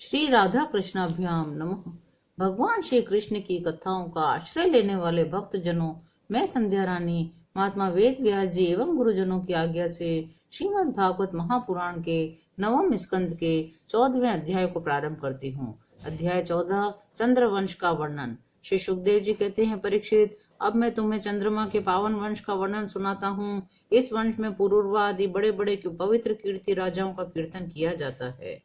श्री राधा कृष्णाभ्याम नमः। भगवान श्री कृष्ण की कथाओं का आश्रय लेने वाले भक्त जनों, मैं संध्या रानी महात्मा वेद व्यास जी एवं गुरुजनों की आज्ञा से श्रीमद् भागवत महापुराण के नवम स्कंद के 14वें अध्याय को प्रारंभ करती हूँ। अध्याय 14 चंद्रवंश का वर्णन। श्री सुखदेव जी कहते हैं, परीक्षित, अब मैं तुम्हें चंद्रमा के पावन वंश का वर्णन सुनाता हूँ। इस वंश में पुरूरवा आदि बड़े बड़े पवित्र कीर्ति राजाओं का कीर्तन किया जाता है।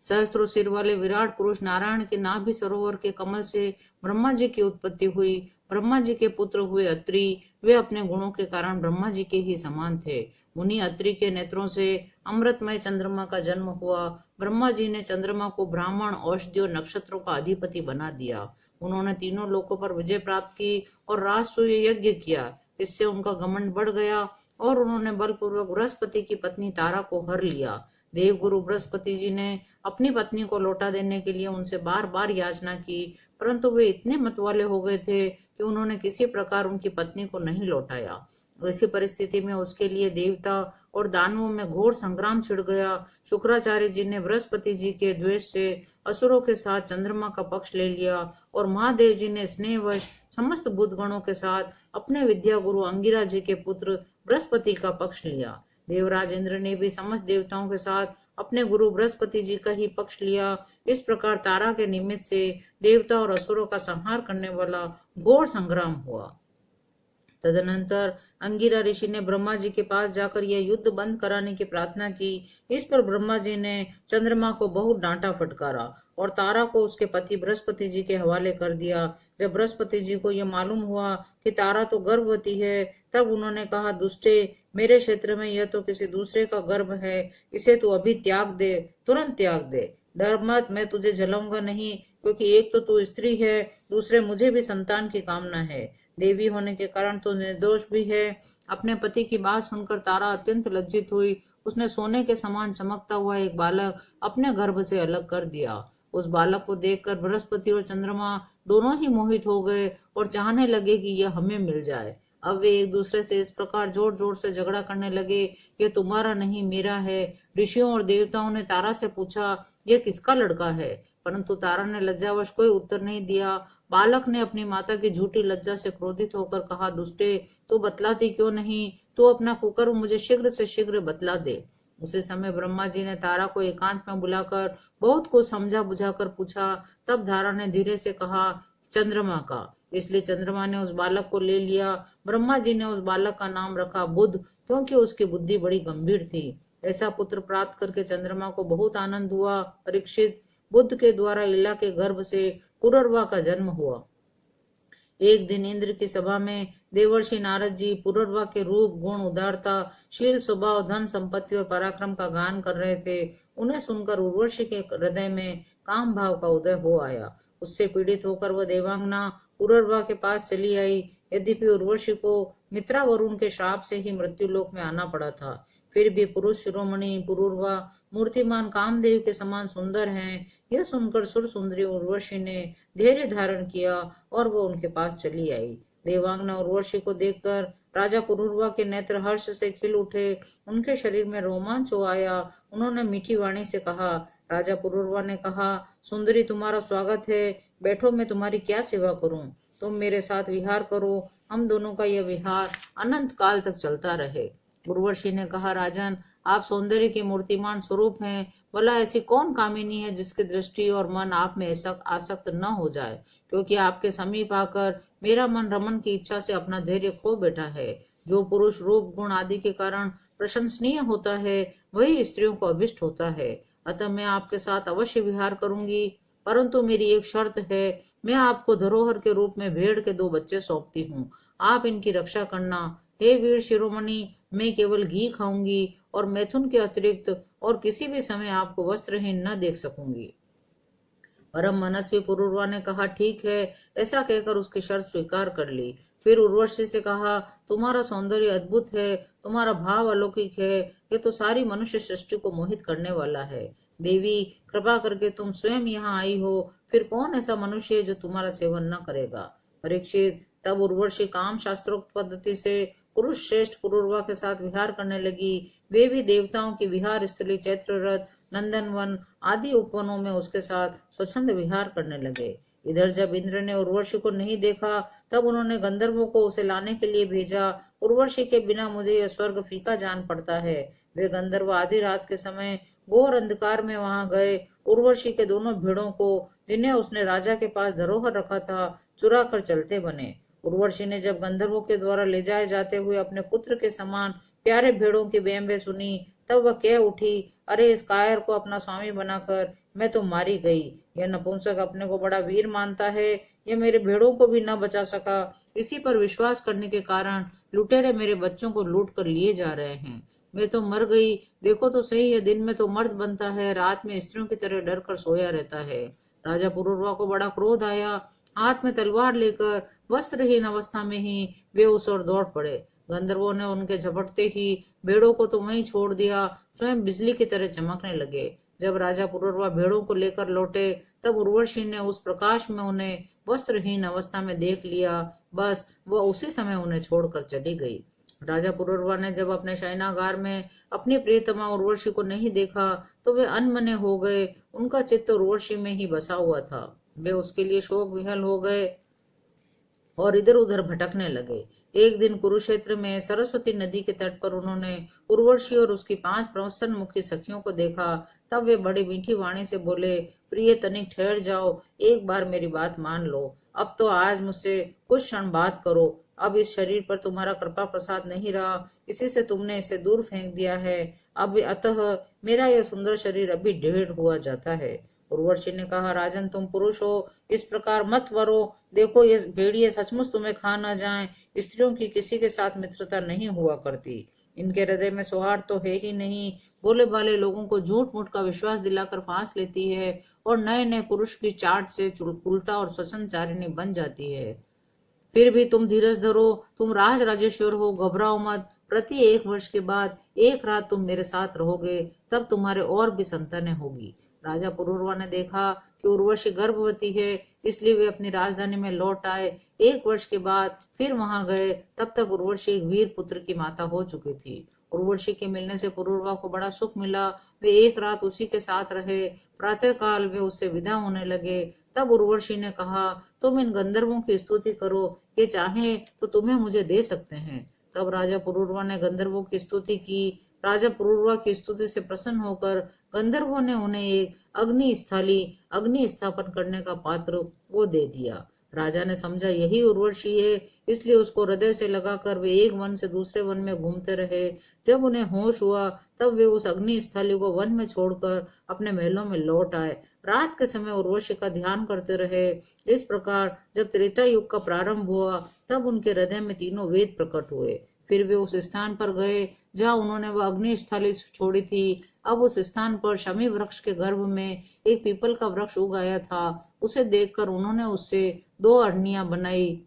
सहस्त्रों सिर वाले विराट पुरुष नारायण के नाभि सरोवर के कमल से ब्रह्मा जी की उत्पत्ति हुई। ब्रह्मा जी के पुत्र हुए अत्रि। वे अपने गुणों के कारण ब्रह्मा जी के ही समान थे। मुनि अत्रि के नेत्रों से अमृतमय चंद्रमा का जन्म हुआ। ब्रह्मा जी ने चंद्रमा को ब्राह्मण, औषधियों, नक्षत्रों का अधिपति बना दिया। उन्होंने तीनों लोकों पर विजय प्राप्त की और राजसूय यज्ञ किया। इससे उनका घमंड बढ़ गया और उन्होंने बलपूर्वक बृहस्पति की पत्नी तारा को हर लिया। देवगुरु बृहस्पति जी ने अपनी पत्नी को लौटा देने के लिए उनसे बार बार याचना की, परंतु वे इतने मतवाले हो गए थे कि उन्होंने किसी प्रकार उनकी पत्नी को नहीं लौटाया। ऐसी परिस्थिति में उसके लिए देवता और दानवों में घोर संग्राम छिड़ गया। शुक्राचार्य जी ने बृहस्पति जी के द्वेष से असुरों के साथ चंद्रमा का पक्ष ले लिया और महादेव जी ने स्नेहवश समस्त बुद्धगणों के साथ अपने विद्या गुरु अंगिरा जी के पुत्र बृहस्पति का पक्ष लिया। देवराज इंद्र ने भी समस्त देवताओं के साथ अपने गुरु बृहस्पति जी का ही पक्ष लिया। इस प्रकार तारा के निमित्त से देवता और असुरों का संहार करने वाला घोर संग्राम हुआ। तदनंतर अंगिरा ऋषि ने ब्रह्मा जी के पास जाकर यह युद्ध बंद कराने की प्रार्थना की। इस पर ब्रह्मा जी ने चंद्रमा को बहुत डांटा फटकारा और तारा को उसके पति बृहस्पति जी के हवाले कर दिया। जब बृहस्पति जी को यह मालूम हुआ कि तारा तो गर्भवती है, तब उन्होंने कहा, दुष्टे, मेरे क्षेत्र में यह तो किसी दूसरे का गर्भ है, इसे तू अभी त्याग दे, तुरंत त्याग दे। डर मत, मैं तुझे जलाऊंगा नहीं, क्योंकि एक तो तू स्त्री है, दूसरे मुझे भी संतान की कामना है। देवी होने के कारण तो निर्दोष भी है। अपने पति की बात सुनकर तारा अत्यंत लज्जित हुई। उसने सोने के समान चमकता हुआ एक बालक अपने गर्भ से अलग कर दिया। उस बालक को देखकर बृहस्पति और चंद्रमा दोनों ही मोहित हो गए और चाहने लगे कि यह हमें मिल जाए। अब वे एक दूसरे से इस प्रकार जोर जोर से झगड़ा करने लगे, ये तुम्हारा नहीं मेरा है। ऋषियों और देवताओं ने तारा से पूछा, यह किसका लड़का है? परंतु तारा ने लज्जावश कोई उत्तर नहीं दिया। बालक ने अपनी माता की झूठी लज्जा से क्रोधित होकर कहा, दुष्टे, तू बतलाती क्यों नहीं? तू अपना कुकर्म मुझे शीघ्र से शीघ्र बतला दे। उसी समय ब्रह्मा जी ने तारा को एकांत में बुलाकर बहुत कुछ समझा बुझाकर पूछा। तब तारा ने धीरे से कहा, चंद्रमा का। इसलिए चंद्रमा ने उस बालक को ले लिया। ब्रह्मा जी ने उस बालक का नाम रखा बुध, क्योंकि उसकी बुद्धि बड़ी गंभीर थी। ऐसा पुत्र प्राप्त करके चंद्रमा को बहुत आनंद हुआ। परीक्षित, बुद्ध के द्वारा इला के गर्भ से पुरर्वा का जन्म हुआ। एक दिन इंद्र की सभा में देवर्षि नारद जी पुरर्वा के रूप, गुण, उदारता, शील, स्वभाव, धन, संपत्ति और पराक्रम का गान कर रहे थे। उन्हें सुनकर उर्वशी के हृदय में काम भाव का उदय हो आया। उससे पीड़ित होकर वह देवांगना पुरर्वा के पास चली आई। यद्यपि उर्वशी को मित्रा वरुण के शाप से ही मृत्यु लोक में आना पड़ा था, फिर भी पुरुष शिरोमणि पुरूरवा मूर्तिमान कामदेव के समान सुंदर हैं। यह सुनकर सुर सुंदरी उर्वशी ने धैर्य धारण किया और वो उनके पास चली आई। देवांगना उर्वशी को देखकर राजा पुरूरवा के नेत्र हर्ष से खिल उठे। उनके शरीर में रोमांच हो आया। उन्होंने मीठी वाणी से कहा, राजा पुरूरवा ने कहा, सुंदरी, तुम्हारा स्वागत है, बैठो, मैं तुम्हारी क्या सेवा करूं? तुम मेरे साथ विहार करो, हम दोनों का यह विहार अनंत काल तक चलता रहे। उर्वशी ने कहा, राजन, आप सौंदर्य के मूर्तिमान स्वरूप हैं। भला ऐसी कौन कामिनी है जिसकी दृष्टि और मन आप में ऐसा आसक्त न हो जाए? क्योंकि आपके समीप आकर मेरा मन रमन की इच्छा से अपना धैर्य खो बैठा है। जो पुरुष रूप, गुण आदि के कारण प्रशंसनीय होता है, वही स्त्रियों को अभिष्ट होता है। अतः मैं आपके साथ अवश्य विहार करूंगी, परंतु मेरी एक शर्त है। मैं आपको धरोहर के रूप में भेड़ के 2 बच्चे सौंपती हूँ। आप इनकी रक्षा करना। हे वीर शिरोमणि, मैं केवल घी खाऊंगी और मैथुन के अतिरिक्त और किसी भी समय आपको वस्त्रहीन न देख सकूंगी। परम मनस्वी पुरूरवा ने कहा, ठीक है। ऐसा कहकर उसकी शर्त स्वीकार कर ली। फिर उर्वशी से कहा, तुम्हारा सौंदर्य अद्भुत है, तुम्हारा भाव अलौकिक है, ये तो सारी मनुष्य सृष्टि को मोहित करने वाला है। देवी, कृपा करके तुम स्वयं यहाँ आई हो, फिर कौन ऐसा मनुष्य है जो तुम्हारा सेवन न करेगा? परीक्षित, तब उर्वशी काम शास्त्रोक्त पद्धति से पुरुष श्रेष्ठ पुरूरवा के साथ विहार करने लगी। वे भी देवताओं की विहार स्थली चैत्र रथ नंदनवन आदि उपवनों में उसके साथ स्वच्छंद विहार करने लगे। इधर जब इंद्र ने उर्वशी को नहीं देखा तब उन्होंने गंधर्वों को उसे लाने के लिए भेजा। उर्वशी के बिना मुझे यह स्वर्ग फीका जान पड़ता है। वे गंधर्व आधी रात के समय घोर अंधकार में वहां गए। उर्वशी के दोनों भेड़ों को, जिन्हें उसने राजा के पास धरोहर रखा था, चुरा कर चलते बने। उर्वशी ने जब गंधर्वों के द्वारा ले जाए जाते हुए अपने पुत्र के समान प्यारे भेड़ों की बेम्बे सुनी तब वह कह उठी, अरे इस कायर को अपना स्वामी बनाकर मैं तो मारी गई। यह नपुंसक अपने को बड़ा वीर मानता है। यह मेरे भेड़ों को भी न बचा सका। इसी पर विश्वास करने के कारण लुटेरे मेरे बच्चों को लूट कर लिए जा रहे हैं। मैं तो मर गई। देखो तो सही, है दिन में तो मर्द बनता है, रात में स्त्रियों की तरह डर कर सोया रहता है। राजा पुरुरवा को बड़ा क्रोध आया। हाथ में तलवार लेकर वस्त्रहीन अवस्था में ही वे उस ओर दौड़ पड़े। गंधर्वों ने उनके झपटते ही भेड़ों को तो वहीं छोड़ दिया, स्वयं बिजली की तरह चमकने लगे। जब राजा पुरुरवा भेड़ों को लेकर लौटे तब उर्वशी ने उस प्रकाश में उन्हें वस्त्रहीन अवस्था में देख लिया। बस वह उसी समय उन्हें छोड़कर चली गई। राजा पुरुरवा ने जब अपने शयनागार में अपनी प्रियतमा उर्वशी को नहीं देखा तो वे अनमने हो गए। उनका चित्त उर्वशी में ही बसा हुआ था। वे उसके लिए शोक विहल हो गए और इधर उधर भटकने लगे। एक दिन कुरुक्षेत्र में सरस्वती नदी के तट पर उन्होंने उर्वशी और उसकी 5 प्रसन्न मुखी सखियों को देखा। तब वे बड़ी मीठी वाणी से बोले, प्रिय तनिक ठहर जाओ, एक बार मेरी बात मान लो। अब तो आज मुझसे कुछ क्षण बात करो। अब इस शरीर पर तुम्हारा कृपा प्रसाद नहीं रहा, इसी से तुमने इसे दूर फेंक दिया है। अब अतः मेरा यह सुंदर शरीर अभी ढेर हुआ जाता है। उर्वशी ने कहा, राजन तुम पुरुष हो, इस प्रकार मत मरो। देखो ये भेड़िए सचमुच तुम्हें खा न जाएं। स्त्रियों की किसी के साथ मित्रता नहीं हुआ करती। इनके हृदय में सौहार्द तो है ही नहीं। भोले भाले लोगों को झूठ मूठ का विश्वास दिलाकर फांस लेती है और नए नए पुरुष की चाट से उल्टा और स्वसंचारिणी बन जाती है। फिर भी तुम धीरज धरो, तुम राज राजेश्वर हो, घबराओ मत। प्रति 1 वर्ष के बाद एक रात तुम मेरे साथ रहोगे, तब तुम्हारे और भी संतानें होगी। राजा पुरुरवा ने देखा कि उर्वशी गर्भवती है, इसलिए वे अपनी राजधानी में लौट आए। 1 वर्ष के बाद फिर वहां गए, तब तक उर्वशी एक वीर पुत्र की माता हो चुकी थी। उर्वशी के मिलने से पुरुरवा को बड़ा सुख मिला। वे एक रात उसी के साथ रहे। प्रातः काल वे उससे विदा होने लगे। तब उर्वशी ने कहा, तुम इन गंधर्वों की स्तुति करो, ये चाहे तो तुम्हें मुझे दे सकते हैं। तब राजा पुरुरवा ने गंधर्वों की स्तुति की। राजा पुरुरवा की स्तुति से प्रसन्न होकर गंधर्वों ने उन्हें एक अग्नि स्थापन करने का पात्र वो दे दिया। राजा ने समझा यही उर्वशी है, इसलिए उसको हृदय से लगाकर वे एक वन से दूसरे वन में घूमते रहे। जब उन्हें होश हुआ तब वे उस अग्नि स्थली को वन में छोड़कर अपने महलों में लौट आए। रात के समय उर्वशी का ध्यान करते रहे। इस प्रकार जब त्रेता युग का प्रारंभ हुआ तब उनके हृदय में तीनों वेद प्रकट हुए। फिर वे उस स्थान पर गए जहाँ उन्होंने वह अग्नि स्थली छोड़ी थी। अब उस स्थान पर शमी वृक्ष के गर्भ में एक पीपल का वृक्ष उग आया था। उसे देखकर उन्होंने उससे 2 अरनियां बनाई।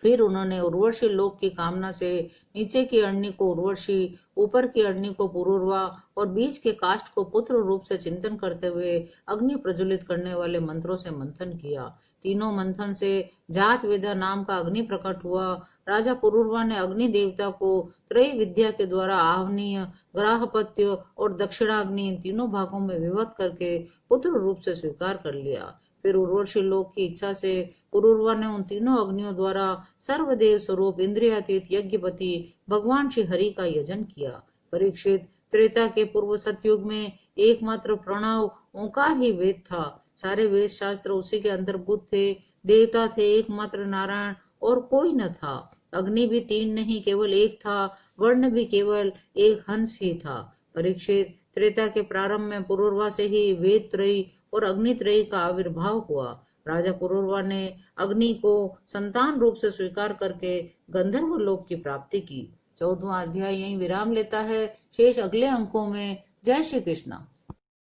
फिर उन्होंने उर्वशी लोक की कामना से नीचे की अरणी को उर्वशी, ऊपर की अरणी को पुरुरवा और बीच के काष्ठ को पुत्र रूप से चिंतन करते हुए अग्नि प्रज्वलित करने वाले मंत्रों से मंथन किया। तीनों मंथन से जात वेदा नाम का अग्नि प्रकट हुआ। राजा पुरुरवा ने अग्नि देवता को त्रय विद्या के द्वारा आवनीय, ग्राहपत्य और दक्षिणाग्नि इन तीनों भागों में विभक्त करके पुत्र रूप से स्वीकार कर लिया। फिर उर्वशी लोक की इच्छा से पुरुरवा ने उन तीनों अग्नियों द्वारा सर्वदेव स्वरूप इंद्रियातीत यज्ञपति भगवान श्री हरि का यजन किया। परीक्षित, त्रेता के पूर्व सतयुग में एकमात्र प्रणव ओंकार ही वेद था। सारे वेद शास्त्र उसी के अंतर्भूत थे। देवता थे एकमात्र नारायण और कोई न था। अग्नि भी 3 नहीं केवल एक था। वर्ण भी केवल एक हंस ही था। परीक्षित, त्रेता के प्रारंभ में पुरुरवा से ही वेद त्रयी और अग्नि त्रयी का आविर्भाव हुआ। राजा पुरुरवा ने अग्नि को संतान रूप से स्वीकार करके गंधर्व लोक की प्राप्ति की। 14वां अध्याय यहीं विराम लेता है। शेष अगले अंकों में। जय श्री कृष्ण।